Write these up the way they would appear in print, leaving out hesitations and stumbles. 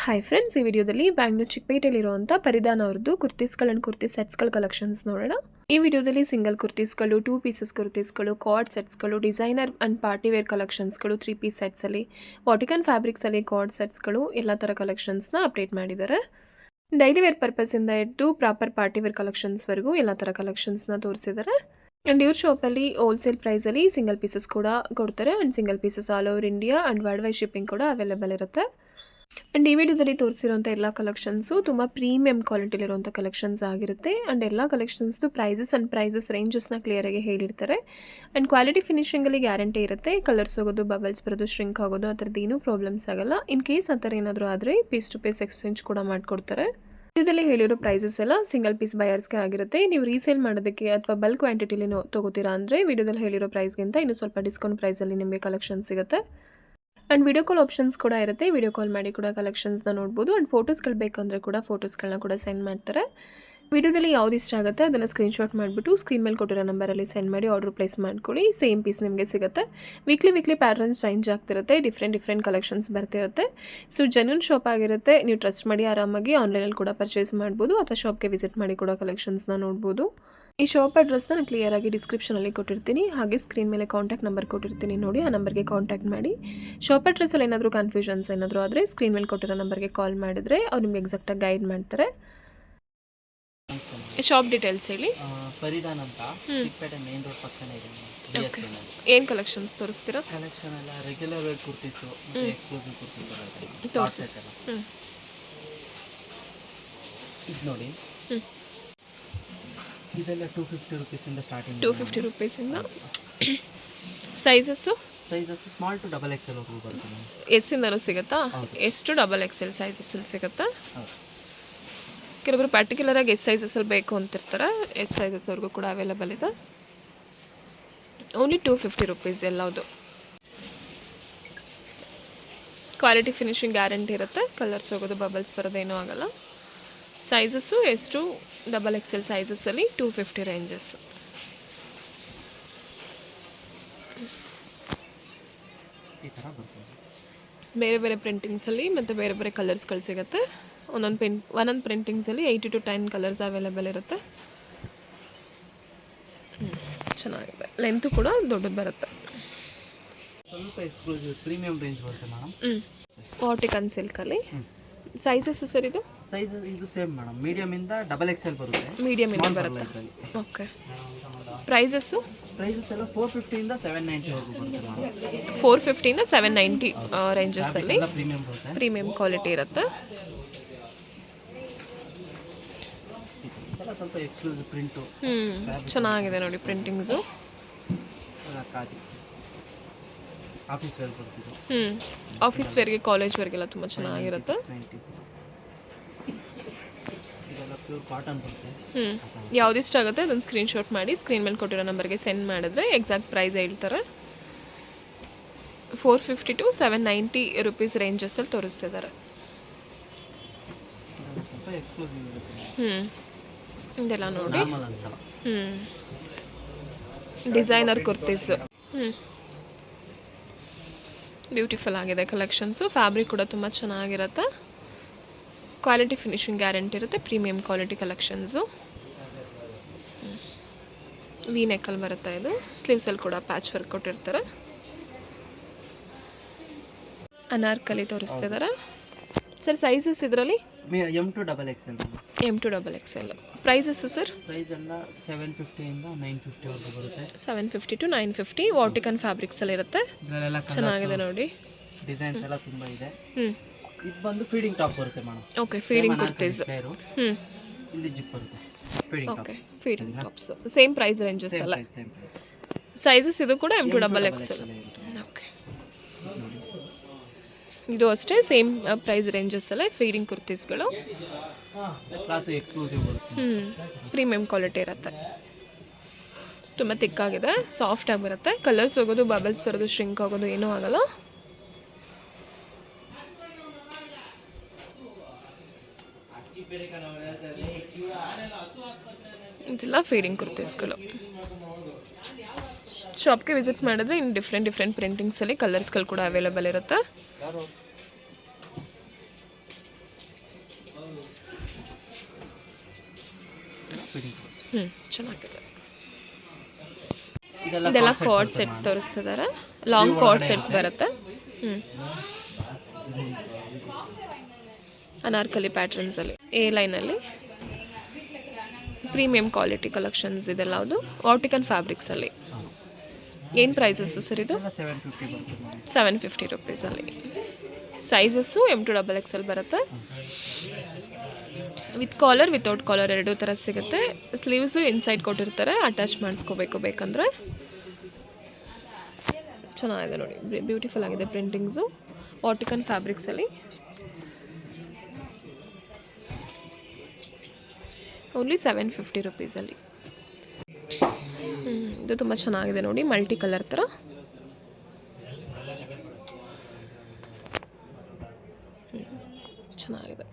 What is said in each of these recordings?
Hi friends, ಈ ವಿಡಿಯೋದಲ್ಲಿ ಬ್ಯಾಂಗ್ಳೂರ್ ಚಿಕ್ಕಪೇಟೆಯಲ್ಲಿರುವಂಥ ಪರಿಧಾನ ಅವ್ರದ್ದು ಕುರ್ತೀಸ್ಗಳು ಆ್ಯಂಡ್ ಕುರ್ತಿ ಸೆಟ್ಸ್ಗಳ ಕಲೆಕ್ಷನ್ಸ್ ನೋಡೋಣ. ಈ ವಿಡಿಯೋದಲ್ಲಿ ಸಿಂಗಲ್ ಕುರ್ತೀಸ್ಗಳು, 2 ಪೀಸಸ್ ಕುರ್ತೀಸ್ಗಳು, ಕಾರ್ಡ್ ಸೆಟ್ಸ್ಗಳು, ಡಿಸೈನರ್ ಆ್ಯಂಡ್ ಪಾರ್ಟಿ ವೇರ್ ಕಲೆಕ್ಷನ್ಸ್ಗಳು, 3 ಪೀಸ್ ಸೆಟ್ಸಲ್ಲಿ, ವಾಟಿಕನ್ ಫ್ಯಾಬ್ರಿಕ್ಸಲ್ಲಿ ಕಾರ್ಡ್ ಸೆಟ್ಸ್ಗಳು ಎಲ್ಲ ಥರ ಕಲೆಕ್ಷನ್ಸ್ನ ಅಪ್ಡೇಟ್ ಮಾಡಿದ್ದಾರೆ. ಡೈಲಿ ವೇರ್ ಪರ್ಪಸ್ಸಿಂದ ಹಿಡಿದು ಪ್ರಾಪರ್ ಪಾರ್ಟಿ ವೇರ್ ಕಲೆಕ್ಷನ್ಸ್ವರೆಗೂ ಎಲ್ಲ ಥರ ಕಲೆಕ್ಷನ್ಸ್ನ ತೋರಿಸಿದ್ದಾರೆ. ಆ್ಯಂಡ್ ಇವ್ರ ಶಾಪಲ್ಲಿ ಹೋಲ್ಸೇಲ್ ಪ್ರೈಸಲ್ಲಿ ಸಿಂಗಲ್ ಪೀಸಸ್ ಕೂಡ ಕೊಡ್ತಾರೆ. And single pieces all over India and world wide shipping ಕೂಡ ಅವೈಲೇಬಲ್ ಇರುತ್ತೆ. ಆ್ಯಂಡ್ ಈ ವಿಡಿಯೋದಲ್ಲಿ ತೋರಿಸಿರೋಂಥ ಎಲ್ಲ ಕಲೆಕ್ಷನ್ಸು ತುಂಬ ಪ್ರೀಮಿಯಂ ಕ್ವಾಲಿಟಿಲಿರುವಂಥ ಕಲೆಕ್ಷನ್ಸ್ ಆಗಿರುತ್ತೆ. ಆ್ಯಂಡ್ ಎಲ್ಲ ಕಲೆಕ್ಷನ್ಸ್ದು ಪ್ರೈಸಸ್ ರೇಂಜಸ್ನ ಕ್ಲಿಯರಾಗಿ ಹೇಳಿರ್ತಾರೆ. ಆ್ಯಂಡ್ ಕ್ವಾಲಿಟಿ ಫಿನಿಶಿಂಗಲ್ಲಿ ಗ್ಯಾರಂಟಿ ಇರುತ್ತೆ. ಕಲರ್ಸ್ ಹೋಗೋದು, ಬಬಲ್ಸ್ ಬರೋದು, ಶ್ರಿಂಕ್ ಆಗೋದು ಆ ಥರದ್ದು ಏನೂ ಪ್ರಾಬ್ಲಮ್ಸ್ ಆಗಲ್ಲ. ಇನ್ ಕೇಸ್ ಆ ಥರ ಏನಾದರೂ ಆದರೆ ಪೀಸ್ ಟು ಪೀಸ್ ಎಕ್ಸ್ಚೇಂಜ್ ಕೂಡ ಮಾಡಿಕೊಡ್ತಾರೆ. ಇದರಲ್ಲಿ ಹೇಳಿರೋ ಪ್ರೈಸಸ್ ಎಲ್ಲ ಸಿಂಗಲ್ ಪೀಸ್ ಬಯರ್ಸ್ಗೆ ಆಗಿರುತ್ತೆ. ನೀವು ರೀಸೇಲ್ ಮಾಡೋದಕ್ಕೆ ಅಥವಾ ಬಲ್ಕ್ ಕ್ವಾಂಟಿಟಿಲಿ ತೊಗೋತೀರಾ ಅಂದರೆ ವಿಡಿಯೋದಲ್ಲಿ ಹೇಳಿರೋ ಪ್ರೈಸ್ಗಿಂತ ಇನ್ನೂ ಸ್ವಲ್ಪ ಡಿಸ್ಕೌಂಟ್ ಪ್ರೈಸಲ್ಲಿ ನಿಮಗೆ ಕಲೆಕ್ಷನ್ ಸಿಗುತ್ತೆ. ಆ್ಯಂಡ್ ವಿಡಿಯೋ ಕಾಲ್ ಆಪ್ಷನ್ಸ್ ಕೂಡ ಇರುತ್ತೆ. ವಿಡಿಯೋ ಕಾಲ್ ಮಾಡಿ ಕೂಡ ಕಲೆಕ್ಷನ್ಸ್ನ ನೋಡ್ಬೋದು. ಆ್ಯಂಡ್ ಫೋಟೋಸ್ಗಳು ಬೇಕಂದರೆ ಕೂಡ ಫೋಟೋಸ್ಗಳನ್ನ ಕೂಡ ಸೆಂಡ್ ಮಾಡ್ತಾರೆ. ವಿಡಿಯೋದಲ್ಲಿ ಯಾವ್ದು ಇಷ್ಟ ಆಗುತ್ತೆ ಅದನ್ನು ಸ್ಕ್ರೀನ್ಶಾಟ್ ಮಾಡಿಬಿಟ್ಟು ಸ್ಕ್ರೀನ್ ಮೇಲೆ ಕೊಟ್ಟಿರೋ ನಂಬರಲ್ಲಿ ಸೆಂಡ್ ಮಾಡಿ ಆರ್ಡರ್ ಪ್ಲೇಸ್ ಮಾಡ್ಕೊಳ್ಳಿ. ಸೇಮ್ ಪೀಸ್ ನಿಮಗೆ ಸಿಗುತ್ತೆ. ವೀಕ್ಲಿ ಪ್ಯಾಟರ್ನ್ಸ್ ಚೇಂಜ್ ಆಗ್ತಿರುತ್ತೆ. ಡಿಫ್ರೆಂಟ್ ಕಲೆಕ್ಷನ್ಸ್ ಬರ್ತಿರುತ್ತೆ. ಸೊ ಜೆನ್ಯೂನ್ ಶಾಪ್ ಆಗಿರುತ್ತೆ. ನೀವು ಟ್ರಸ್ಟ್ ಮಾಡಿ ಆರಾಮಾಗಿ ಆನ್ಲೈನಲ್ಲಿ ಕೂಡ ಪರ್ಚೇಸ್ ಮಾಡ್ಬೋದು ಅಥವಾ ಶಾಪ್ಗೆ ವಿಸಿಟ್ ಮಾಡಿ ಕೂಡ ಕಲೆಕ್ಷನ್ಸ್ನ ನೋಡ್ಬೋದು. ಈ ಶಾಪ್ ಅಡ್ರೆಸ್ನ ನಾನು ಕ್ಲಿಯರಾಗಿ ಡಿಸ್ಕ್ರಿಪ್ಷನಲ್ಲಿ ಕೊಟ್ಟಿರ್ತೀನಿ. ಹಾಗೆ ಸ್ಕ್ರೀನ್ ಮೇಲೆ ಕಾಂಟ್ಯಾಕ್ಟ್ ನಂಬರ್ ಕೊಟ್ಟಿರ್ತೀನಿ, ನೋಡಿ ಆ ನಂಬರ್ಗೆ ಕಾಂಟ್ಯಾಕ್ಟ್ ಮಾಡಿ. ಶಾಪ್ ಅಡ್ರೆಸ್ಸಲ್ಲಿ ಏನಾದರೂ ಕನ್ಫ್ಯೂಷನ್ಸ್ ಏನಾದರೂ ಆದರೆ ಸ್ಕ್ರೀನ್ ಮೇಲೆ ಕೊಟ್ಟಿರೋ ನಂಬರ್ಗೆ ಕಾಲ್ ಮಾಡಿದರೆ ಅವ್ರು ನಿಮ್ಗೆ ಎಕ್ಸಾಕ್ಟಾಗಿ ಗೈಡ್ ಮಾಡ್ತಾರೆ. ಶಾಪ್ ಡೀಟೇಲ್ಸ್ ಹೇಳಿ. ಪರಿಧಾನ್ ಅಂತ ಚಿಕ್ಕಪೇಟೆ ಮೇನ್ ರೋಡ್ ಪಕ್ಕನೇ ಇದೆ. ಏನು ಕಲೆಕ್ಷನ್ಸ್ ತೋರಿಸ್ತೀರಾ? ಕಲೆಕ್ಷನ್ ಎಲ್ಲ ರೆಗ್ಯುಲರ್ ವೇರ್ ಕುರ್ತೀಸು ಮತ್ತು ಎಕ್ಸ್ಕ್ಲೂಸಿವ್ ಕುರ್ತೀಸ್ ಎಲ್ಲ ಇದೆ. ತೋರಿಸಿ. ಇದು ನೋಡಿ, ಇದೆಲ್ಲ 250 ರೂಪೀಸಿಂದ ಸ್ಟಾರ್ಟಿಂಗ್. 250 ರೂಪೀಸಿಂದ sizes small to double XL ವರೆಗೂ ಬರ್ತದೆ. ಎಸ್ಸಿಂದನೂ ಸಿಗುತ್ತಾ? ಎಷ್ಟು ಡಬಲ್ ಎಕ್ಸೆಲ್ ಸೈಜಸ್ಸಲ್ಲಿ ಸಿಗುತ್ತಾ? ಕೆಲವರು ಪರ್ಟಿಕ್ಯುಲರಾಗಿ ಎಸ್ ಸೈಜಸ್ಸಲ್ಲಿ ಬೇಕು ಅಂತಿರ್ತಾರೆ. ಎಸ್ ಸೈಜಸ್ವರೆಗೂ ಕೂಡ ಅವೈಲೇಬಲ್ ಇದೆ. ಓನ್ಲಿ 250 ರೂಪೀಸ್ ಎಲ್ಲವುದು. ಕ್ವಾಲಿಟಿ ಫಿನಿಶಿಂಗ್ ಗ್ಯಾರಂಟಿ ಇರುತ್ತೆ. ಕಲರ್ಸ್ ಹೋಗೋದು, ಬಬಲ್ಸ್ ಬರೋದೇನೂ ಆಗಲ್ಲ. ಸೈಜಸ್ಸು ಎಷ್ಟು ಡಬಲ್ ಎಕ್ಸೆಲ್ ಸೈಜಸ್ಸಲ್ಲಿ 250 ರೇಂಜಸ್. ಬೇರೆ ಬೇರೆ ಪ್ರಿಂಟಿಂಗ್ಸಲ್ಲಿ ಮತ್ತು ಬೇರೆ ಬೇರೆ ಕಲರ್ಸ್ಗಳು ಸಿಗುತ್ತೆ. ಒಂದೊಂದು ಪ್ರಿಂಟಿಂಗ್ಸಲ್ಲಿ 8 to 10 ಕಲರ್ಸ್ ಅವೈಲೇಬಲ್ ಇರುತ್ತೆ. ಚೆನ್ನಾಗಿದೆ. ಲೆಂತು ಕೂಡ ದೊಡ್ಡದು ಬರುತ್ತೆ. ಸ್ವಲ್ಪ ಎಕ್ಸ್ಕ್ಲೂಸಿವ್ ಪ್ರೀಮಿಯಂ ರೇಂಜ್ ಬರುತ್ತೆ ಮೇಡಮ್. ವಾಟಿಕನ್ ಸಿಲ್ಕಲ್ಲಿ ಸೈಜಸ್ಸು ಸರ್ ಇದು ಸೇಮ್ ಮೇಡಮ್. ಮೀಡಿಯಮ್ ಇಂದ ಡಬಲ್ ಎಕ್ಸೆಲ್ ಬರುತ್ತೆ. ಮೀಡಿಯಮ್ ಇಂದ ಬರುತ್ತೆ. ಓಕೆ. ಪ್ರೈಸಸ್ ಎಲ್ಲ 450 ಇಂದ 790 ವರೆಗೂ ಬರುತ್ತೆ ಮೇಡಮ್. 450 ಇಂದ 790 ರೇಂಜಸ್ಸಲ್ಲಿ ಪ್ರೀಮಿಯಂ ಬರುತ್ತೆ. ಪ್ರೀಮಿಯಂ ಕ್ವಾಲಿಟಿ ಇರುತ್ತೆ. ಸ್ವಲ್ಪ ಎಕ್ಸ್ಕ್ಲೂಸಿವ್ ಪ್ರಿಂಟು ಚೆನ್ನಾಗಿದೆ ನೋಡಿ ಪ್ರಿಂಟಿಂಗ್ಸು. ಆಫೀಸ್ ವೇರ್ ಬರ್ತಿದೆ. ಆಫೀಸ್ ವೇರ್ಗೆ, ಕಾಲೇಜ್ ವೇರ್ಗೆಲ್ಲ ತುಂಬ ಚೆನ್ನಾಗಿರುತ್ತೆ. ಇದೆಲ್ಲ ಪ್ಯೂರ್ ಕಾಟನ್ ಬರುತ್ತೆ. ಯಾವುದಿಷ್ಟ ಆಗುತ್ತೆ ಅದನ್ನು ಸ್ಕ್ರೀನ್ಶಾಟ್ ಮಾಡಿ ಸ್ಕ್ರೀನ್ ಮೇಲೆ ಕೊಟ್ಟಿರೋ ನಂಬರ್ಗೆ ಸೆಂಡ್ ಮಾಡಿದ್ರೆ ಎಕ್ಸಾಕ್ಟ್ ಪ್ರೈಸ್ ಹೇಳ್ತಾರೆ. 450 to 790 ರೂಪೀಸ್ ರೇಂಜಸ್ಸಲ್ಲಿ ತೋರಿಸ್ತಿದ್ದಾರೆ. ಸ್ವಲ್ಪ ಎಕ್ಸ್ಕ್ಲೂಸಿವ್ ಇರುತ್ತೆ. ಇದೆಲ್ಲ ನೋಡಿ. ನಾರ್ಮಲ್ ಅನ್ಸಲ್ಲ. ಡಿಸೈನರ್ ಕುರ್ತೀಸ್. ಬ್ಯೂಟಿಫುಲ್ ಆಗಿದೆ ಕಲೆಕ್ಷನ್ಸು. ಫ್ಯಾಬ್ರಿಕ್ ಕೂಡ ತುಂಬ ಚೆನ್ನಾಗಿರುತ್ತೆ. ಕ್ವಾಲಿಟಿ ಫಿನಿಶಿಂಗ್ ಗ್ಯಾರಂಟಿ ಇರುತ್ತೆ. Premium quality collections. ವಿ ನೆಕ್ಕಲ್ಲಿ ಬರುತ್ತೆ ಇದು. ಸ್ಲೀವ್ಸಲ್ಲಿ ಕೂಡ ಪ್ಯಾಚ್ ವರ್ಕ್ ಕೊಟ್ಟಿರ್ತಾರೆ. ಅನಾರ್ಕಲಿ ತೋರಿಸ್ತಿದ್ದಾರೆ. ಸರ್ ಸೈಜಸ್ ಇದರಲ್ಲಿ M to double XL. M to double XL. Prices sir? Price ಎಲ್ಲ 750 ಇಂದ 950 ವರೆಗೂ ಬರುತ್ತೆ. 750 to 950 ವಾಟಿಕನ್ ಫ್ಯಾಬ್ರಿಕ್ಸಲ್ಲಿ ಇರುತ್ತೆ. ಇದರಲ್ಲೆಲ್ಲ ಚೆನ್ನಾಗಿದೆ ನೋಡಿ. ಡಿಸೈನ್ಸ್ ಎಲ್ಲ ತುಂಬ ಇದೆ. ಇದು ಬಂದು ಫೀಡಿಂಗ್ ಟಾಪ್ ಬರುತ್ತೆ ಮೇಡಮ್. ಓಕೆ. ಫೀಡಿಂಗ್ ಕುರ್ತೀಸ್. ಇಲ್ಲಿ ಜಿಪ್ ಬರುತ್ತೆ. Feeding tops. Feeding tops. Same price ranges ಅಲ್ಲ? Same price. ಸೈಜಸ್ ಇದು ಕೂಡ M to double XL. Okay. ಇದು ಅಷ್ಟೇ ಸೇಮ್ ಪ್ರೈಸ್ ರೇಂಜಸ್ ಅಲ್ಲ ಫೀಡಿಂಗ್ ಕುರ್ತೀಸ್ಗಳು. ಕ್ಲಾತ್ ಎಕ್ಸ್ಕ್ಲೂಸಿವ್ ಬರುತ್ತೆ. ಪ್ರೀಮಿಯಂ ಕ್ವಾಲಿಟಿ ಇರುತ್ತೆ. ತುಂಬ ತಿಕ್ಕಾಗಿದೆ, ಸಾಫ್ಟಾಗಿ ಬರುತ್ತೆ. ಕಲರ್ಸ್ ಹೋಗೋದು, ಬಬಲ್ಸ್ ಬರೋದು, ಶ್ರಿಂಕ್ ಆಗೋದು ಏನೂ ಆಗಲ್ಲ. ಇದೆಲ್ಲ ಫೀಡಿಂಗ್ ಕುರ್ತೀಸ್ಗಳು. ಶಾಪ್ಗೆ ವಿಸಿಟ್ ಮಾಡಿದ್ರೆ ಇನ್ನು ಡಿಫ್ರೆಂಟ್ ಪ್ರಿಂಟಿಂಗ್ಸಲ್ಲಿ ಕಲರ್ಸ್ಗಳು ಕೂಡ ಅವೈಲೇಬಲ್ ಇರುತ್ತೆ. Fitting blouse. ಚೆನ್ನಾಗಿದೆ. ಇದೆಲ್ಲ ಇದೆಲ್ಲ cord set ಕಾರ್ಡ್ ಬರುತ್ತೆ ಸೆಟ್ಸ್ madam. ತೋರಿಸ್ತಿದ್ದಾರೆ. ಲಾಂಗ್ Sleeve ಕಾರ್ಡ್ ಒಳಗಡೆ ಸೆಟ್ಸ್ ಇರುತ್ತೆ. ಬರುತ್ತೆ. ಅನಾರ್ಕಲಿ ಪ್ಯಾಟ್ರನ್ಸಲ್ಲಿ ಎ ಲೈನಲ್ಲಿ ಪ್ರೀಮಿಯಂ ಕ್ವಾಲಿಟಿ ಕಲೆಕ್ಷನ್ಸ್ ಇದೆಲ್ಲ ಅದು ವಾಟಿಕನ್ ಫ್ಯಾಬ್ರಿಕ್ಸಲ್ಲಿ. ಏನು ಪ್ರೈಸಸ್ಸು ಸರ್ ಇದು? ಇದೆಲ್ಲ 750 ಬರುತ್ತೆ madam. 750 ರುಪೀಸಲ್ಲಿ. ಸೈಜಸ್ಸು M2XXL ಬರುತ್ತೆ. ವಿತ್ ಕಾಲರ್ ವಿತೌಟ್ ಕಾಲರ್ ಎರಡೂ ಥರ ಸಿಗುತ್ತೆ. ಸ್ಲೀವ್ಸು ಇನ್ಸೈಡ್ ಕೊಟ್ಟಿರ್ತಾರೆ, ಅಟ್ಯಾಚ್ ಮಾಡಿಸ್ಕೋಬೇಕು ಬೇಕಂದರೆ. ಚೆನ್ನಾಗಿದೆ ನೋಡಿ, ಬ್ಯೂಟಿಫುಲ್ ಆಗಿದೆ ಪ್ರಿಂಟಿಂಗ್ಸು ವಾಟಿಕನ್ ಫ್ಯಾಬ್ರಿಕ್ಸಲ್ಲಿ. ಓನ್ಲಿ 750 ರುಪೀಸಲ್ಲಿ. ಇದು ತುಂಬ ಚೆನ್ನಾಗಿದೆ ನೋಡಿ, ಮಲ್ಟಿ ಕಲರ್ ಥರ. ಚೆನ್ನಾಗಿದೆ.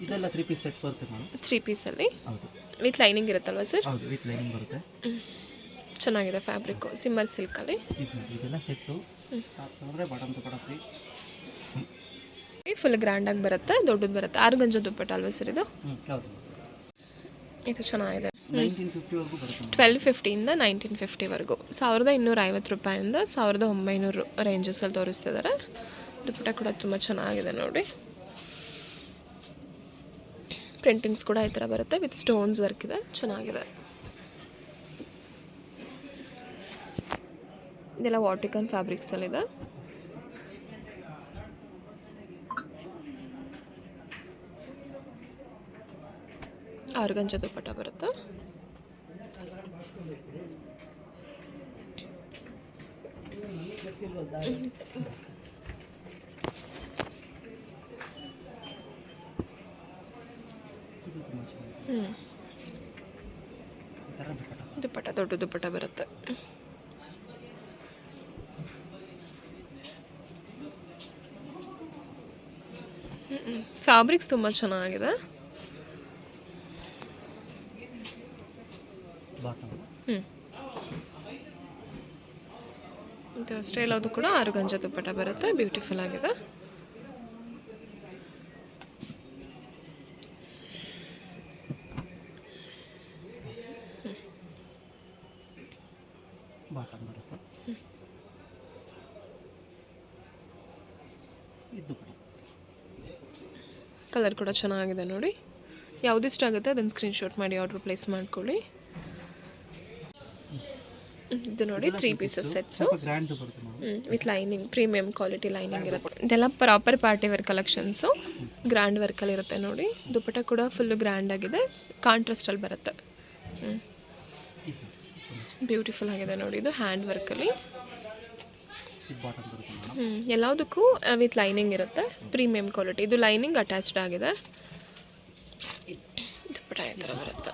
ಇದೆಲ್ಲ 3 ಪೀಸ್ ಸೆಟ್ ಬರುತ್ತೆ madam. 3 ಪೀಸಲ್ಲಿ ಹೌದು ವಿತ್ ಲೈನಿಂಗ್ ಇರುತ್ತಲ್ವ ಸರ್? ಹೌದು, ವಿತ್ ಲೈನಿಂಗ್ ಬರುತ್ತೆ. ಚೆನ್ನಾಗಿದೆ ಫ್ಯಾಬ್ರಿಕ್ಕು, ಸಿಮ್ಮರ್ ಸಿಲ್ಕಲ್ಲಿ. ಇದೆಲ್ಲ ಸೆಟ್ಟು ತೊಗೊಂಡ್ರೆ ಬಾಟಮ್ ದುಪ್ಪಟ್ಟ ಫ್ರೀ. ಫುಲ್ ಗ್ರ್ಯಾಂಡಾಗಿ ಬರುತ್ತೆ, ದೊಡ್ಡದು ಬರುತ್ತೆ. 6 ಗಂಜ ದುಪ್ಪಟ್ಟ ಅಲ್ವಾ ಸರ್ ಇದು? ಹೌದು. ಇದು ಚೆನ್ನಾಗಿದೆ. 1950 ವರೆಗೂ ಬರುತ್ತೆ madam. 1250ಇಂದ 1950ವರೆಗೂ 1250 ರೂಪಾಯಿಂದ 1900 ರೇಂಜಸಲ್ಲಿ ತೋರಿಸ್ತಿದ್ದಾರೆ. ದುಪ್ಪಟ್ಟ ಕೂಡ ತುಂಬ ಚೆನ್ನಾಗಿದೆ ನೋಡಿ. ಪ್ರಿಂಟಿಂಗ್ಸ್ ಕೂಡ ಈ ಥರ ಬರುತ್ತೆ, ವಿತ್ ಸ್ಟೋನ್ಸ್ ವರ್ಕ್ ಇದೆ, ಚೆನ್ನಾಗಿದೆ. ಇದೆಲ್ಲ ವಾಟಿಕನ್ ಫ್ಯಾಬ್ರಿಕ್ಸಲ್ಲಿದೆ. ಆರ್ಗಂಜ ದುಪ್ಪಟ್ಟ ಬರುತ್ತೆ. ಈ ಥರ ದುಪ್ಪಟ್ಟ. ದುಪ್ಪಟ್ಟ ದೊಡ್ಡ ದುಪ್ಪಟ್ಟ ಬರುತ್ತೆ. ಫ್ಯಾಬ್ರಿಕ್ಸ್ ತುಂಬ ಚೆನ್ನಾಗಿದೆ. ಬಾಟಮ್ ಮತ್ತು ಅಷ್ಟೇ ಎಲ್ಲದು ಕೂಡ 6 ಗಂಜ ದುಪ್ಪಟ್ಟ ಬರುತ್ತೆ, ಬ್ಯೂಟಿಫುಲ್ ಆಗಿದೆ. ಬಾಟಮ್ ಬರುತ್ತೆ. ಇದು ದುಪ್ಪಟ್ಟ. ಕಲರ್ ಕೂಡ ಚೆನ್ನಾಗಿದೆ ನೋಡಿ. ಯಾವುದಿಷ್ಟ ಆಗುತ್ತೆ ಅದನ್ನು ಸ್ಕ್ರೀನ್ಶಾಟ್ ಮಾಡಿ ಆರ್ಡ್ರ್ ಪ್ಲೇಸ್ ಮಾಡ್ಕೊಳ್ಳಿ. ಇದು ನೋಡಿ 3 ಪೀಸಸ್ ಸೆಟ್ಸು ಸ್ವಲ್ಪ ಗ್ರ್ಯಾಂಡ್ ಬರುತ್ತೆ madam. With lining, premium quality lining ಇರುತ್ತೆ. ಇದೆಲ್ಲ proper party wear collections, grand ವರ್ಕಲ್ಲಿ ಇರುತ್ತೆ ನೋಡಿ. ದುಪ್ಪಟ್ಟ ಕೂಡ ಫುಲ್ಲು ಗ್ರ್ಯಾಂಡ್ ಆಗಿದೆ, ಕಾಂಟ್ರಾಸ್ಟಲ್ಲಿ ಬರುತ್ತೆ. ಬ್ಯೂಟಿಫುಲ್ ಆಗಿದೆ ನೋಡಿ. ಇದು ಹ್ಯಾಂಡ್ ವರ್ಕಲ್ಲಿ. ಇದು ಬಾಟಮ್ ಬರುತ್ತೆ madam. ಎಲ್ಲದಕ್ಕೂ ವಿತ್ ಲೈನಿಂಗ್ ಇರುತ್ತೆ, ಪ್ರೀಮಿಯಂ ಕ್ವಾಲಿಟಿ. ಇದು ಲೈನಿಂಗ್ ಅಟ್ಯಾಚ್ಡ್ ಆಗಿದೆ. ದುಪ್ಪಟ್ಟ ಈ ಥರ ಬರುತ್ತೆ.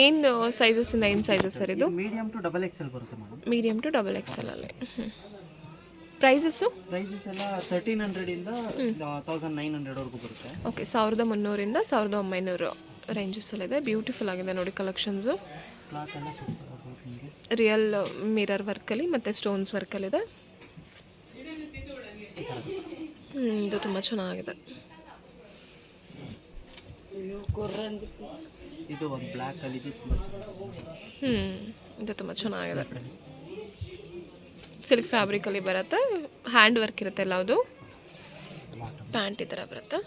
ಏನು ಸೈಜಸ್ಸಿಂದ ಏನು ಸೈಜಸ್ ಸರ್ ಇದು? ಮೀಡಿಯಂ ಟು ಡಬಲ್ XL ಬರುತ್ತೆ madam. ಮೀಡಿಯಮ್ ಟು XXL ಅಲ್ಲಿ. ಪ್ರೈಸಸ್ಸು? ಪ್ರೈಸಸ್ ಎಲ್ಲ 1300 ಇಂದ 1900 ವರೆಗೂ ಬರುತ್ತೆ. ಓಕೆ, 1300ಇಂದ 1900 ರೇಂಜಸ್ಸಲ್ಲಿದೆ. ಬ್ಯೂಟಿಫುಲ್ ಆಗಿದೆ ನೋಡಿ ಕಲೆಕ್ಷನ್ಸು. ಕ್ಲಾತ್ ಎಲ್ಲ ಸೂಪರ್ ಆಗುತ್ತೆ ನಿಮಗೆ. ರಿಯಲ್ ಮಿರರ್ ವರ್ಕಲ್ಲಿ ಮತ್ತು ಸ್ಟೋನ್ಸ್ ವರ್ಕಲ್ಲಿದೆ. ಇದು ತುಂಬ ಚೆನ್ನಾಗಿದೆ. ಇದು ಒಂದು ಬ್ಲ್ಯಾಕ್ ಅಲ್ಲಿ ಇದೆ, ತುಂಬ ಚೆನ್ನಾಗಿದೆ. ಇದು ತುಂಬ ಚೆನ್ನಾಗಿದೆ. ಸಿಲ್ಕ್ ಫ್ಯಾಬ್ರಿಕಲ್ಲಿ ಬರುತ್ತೆ, ಹ್ಯಾಂಡ್ ವರ್ಕ್ ಇರುತ್ತೆ ಎಲ್ಲವುದು. ಪ್ಯಾಂಟ್ ಈ ಥರ ಬರುತ್ತೆ.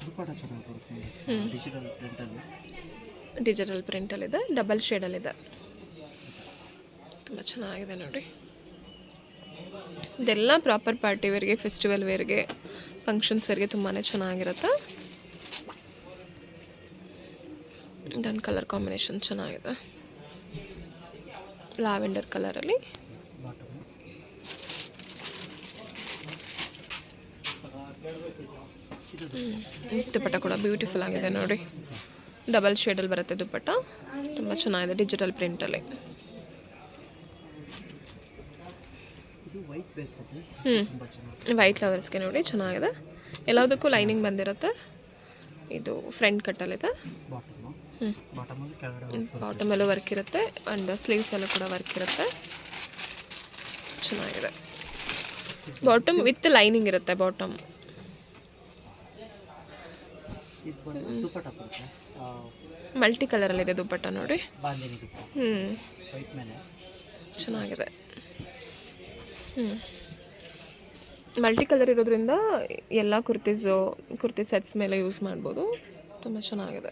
ದುಪ್ಪಟ್ಟ ಚೆನ್ನಾಗಿ ಬರುತ್ತೆ. ಡಿಜಿಟಲ್ ಪ್ರಿಂಟಲ್ಲಿ. ಡಿಜಿಟಲ್ ಪ್ರಿಂಟಲ್ಲಿದೆ, ಡಬಲ್ ಶೇಡಲ್ಲಿದೆ. ತುಂಬ ಚೆನ್ನಾಗಿದೆ ನೋಡಿ. ಇದೆಲ್ಲ ಪ್ರಾಪರ್ ಪಾರ್ಟಿ ವೇರ್ಗೆ, ಫೆಸ್ಟಿವಲ್ ವೇರ್ಗೆ, ಫಂಕ್ಷನ್ಸ್ ವೇರ್ಗೆ ತುಂಬಾ ಚೆನ್ನಾಗಿರುತ್ತೆ. ಇದೊಂದು ಕಲರ್ ಕಾಂಬಿನೇಷನ್ ಚೆನ್ನಾಗಿದೆ, ಲ್ಯಾವೆಂಡರ್ ಕಲರಲ್ಲಿ. ದುಪ್ಪಟ್ಟ ಕೂಡ ಬ್ಯೂಟಿಫುಲ್ ಆಗಿದೆ ನೋಡಿ. ಡಬಲ್ ಶೇಡಲ್ಲಿ ಬರುತ್ತೆ ದುಪ್ಪಟ್ಟ, ತುಂಬ ಚೆನ್ನಾಗಿದೆ, ಡಿಜಿಟಲ್ ಪ್ರಿಂಟಲ್ಲಿ. ವೈಟ್ ಫ್ಲವರ್ಸ್ಗೆ ನೋಡಿ ಚೆನ್ನಾಗಿದೆ. ಎಲ್ಲದಕ್ಕೂ ಲೈನಿಂಗ್ ಬಂದಿರುತ್ತೆ. ಇದು ಫ್ರಂಟ್ ಕಟ್ಟಲ್ಲಿದೆ. ಬಾಟಮಲ್ಲೂ ವರ್ಕ್ ಇರುತ್ತೆ ಆ್ಯಂಡ್ ಸ್ಲೀವ್ಸಲ್ಲೂ ಕೂಡ ವರ್ಕ್ ಇರುತ್ತೆ. ಚೆನ್ನಾಗಿದೆ. ಬಾಟಮ್ ವಿತ್ ಲೈನಿಂಗ್ ಇರುತ್ತೆ. ಬಾಟಮ್ ಇದು ಬಂದು ದುಪ್ಪಟ್ಟ ಬರುತ್ತೆ ಮಲ್ಟಿ ಕಲರಲ್ಲಿದೆ ದುಪ್ಪಟ್ಟ ನೋಡಿ. ಬಾಂದಿನಿ ದುಪ್ಪಟ್ಟ ಹ್ಞೂ ವೈಟ್ ಮೇಲೆ ಚೆನ್ನಾಗಿದೆ. ಮಲ್ಟಿ ಕಲರ್ ಇರೋದ್ರಿಂದ ಎಲ್ಲ ಕುರ್ತಿ ಸೆಟ್ಸ್ ಮೇಲೆ ಯೂಸ್ ಮಾಡ್ಬೋದು. ತುಂಬ ಚೆನ್ನಾಗಿದೆ.